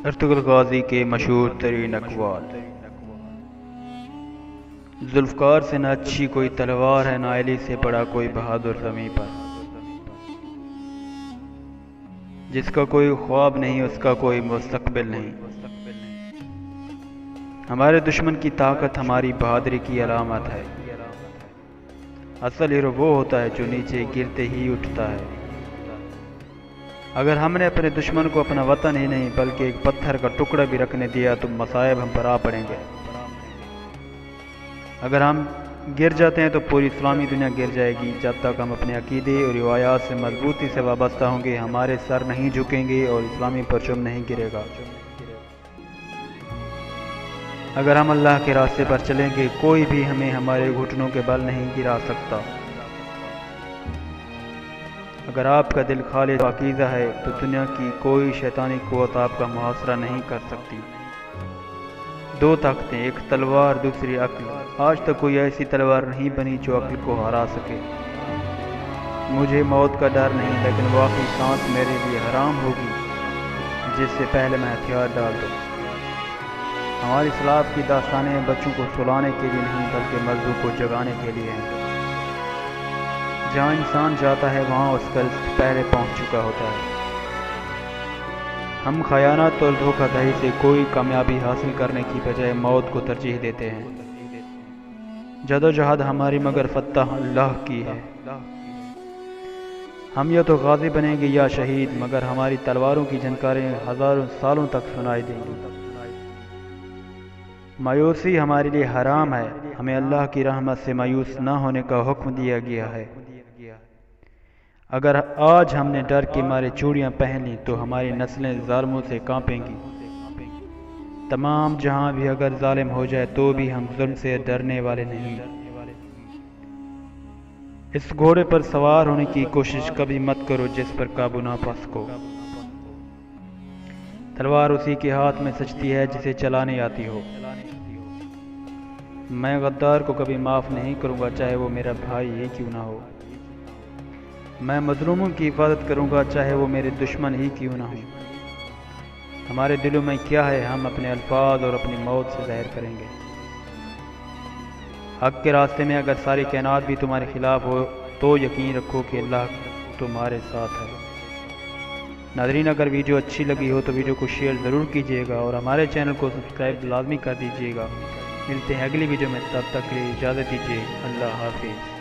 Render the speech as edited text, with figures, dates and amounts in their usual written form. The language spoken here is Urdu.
ارطغرل غازی کے مشہور ترین اقوال: ذوالفقار سے نہ اچھی کوئی تلوار ہے، نہ علی سے بڑا کوئی بہادر زمیں پر۔ جس کا کوئی خواب نہیں، اس کا کوئی مستقبل نہیں۔ ہمارے دشمن کی طاقت ہماری بہادری کی علامت ہے۔ اصل ہیرو وہ ہوتا ہے جو نیچے گرتے ہی اٹھتا ہے۔ اگر ہم نے اپنے دشمن کو اپنا وطن ہی نہیں بلکہ ایک پتھر کا ٹکڑا بھی رکھنے دیا تو مصائب ہم پر آ پڑیں گے۔ اگر ہم گر جاتے ہیں تو پوری اسلامی دنیا گر جائے گی۔ جب تک ہم اپنے عقیدے اور روایات سے مضبوطی سے وابستہ ہوں گے، ہمارے سر نہیں جھکیں گے اور اسلامی پرچم نہیں گرے گا۔ اگر ہم اللہ کے راستے پر چلیں گے، کوئی بھی ہمیں ہمارے گھٹنوں کے بل نہیں گرا سکتا۔ اگر آپ کا دل خالص پاکیزہ ہے تو دنیا کی کوئی شیطانی قوت آپ کا محاصرہ نہیں کر سکتی۔ دو طاقتیں، ایک تلوار، دوسری عقل۔ آج تک کوئی ایسی تلوار نہیں بنی جو عقل کو ہرا سکے۔ مجھے موت کا ڈر نہیں، لیکن وہ آخری سانس میرے لیے حرام ہوگی جس سے پہلے میں ہتھیار ڈال دوں۔ ہماری سلاف کی داستانیں بچوں کو سلانے کے لیے نہیں بلکہ مردوں کو جگانے کے لیے ہیں۔ جہاں انسان جاتا ہے وہاں اس کا رزق پہلے پہنچ چکا ہوتا ہے۔ ہم خیانت اور دھوکہ دہی سے کوئی کامیابی حاصل کرنے کی بجائے موت کو ترجیح دیتے ہیں۔ جدوجہد ہماری مگر فتح اللہ کی ہے۔ ہم یا تو غازی بنیں گے یا شہید، مگر ہماری تلواروں کی جھنکاریں ہزاروں سالوں تک سنائی دیں گی۔ مایوسی ہمارے لیے حرام ہے۔ ہمیں اللہ کی رحمت سے مایوس نہ ہونے کا حکم دیا گیا ہے۔ اگر آج ہم نے ڈر کے مارے چوڑیاں پہن لی تو ہماری نسلیں ظالموں سے کانپیں گی۔ تمام جہاں بھی اگر ظالم ہو جائے تو بھی ہم ظلم سے ڈرنے والے نہیں۔ اس گھوڑے پر سوار ہونے کی کوشش کبھی مت کرو جس پر قابو نہ پا سکو۔ تلوار اسی کے ہاتھ میں سجتی ہے جسے چلانے آتی ہو۔ میں غدار کو کبھی معاف نہیں کروں گا، چاہے وہ میرا بھائی ہی کیوں نہ ہو۔ میں مظلوموں کی حفاظت کروں گا، چاہے وہ میرے دشمن ہی کیوں نہ ہوں۔ ہمارے دلوں میں کیا ہے، ہم اپنے الفاظ اور اپنی موت سے ظاہر کریں گے۔ حق کے راستے میں اگر ساری کائنات بھی تمہارے خلاف ہو تو یقین رکھو کہ اللہ تمہارے ساتھ ہے۔ ناظرین، اگر ویڈیو اچھی لگی ہو تو ویڈیو کو شیئر ضرور کیجیے گا اور ہمارے چینل کو سبسکرائب لازمی کر دیجیے گا۔ ملتے ہیں اگلی ویڈیو میں، تب تک کے لیے اجازت دیجیے۔ اللہ حافظ۔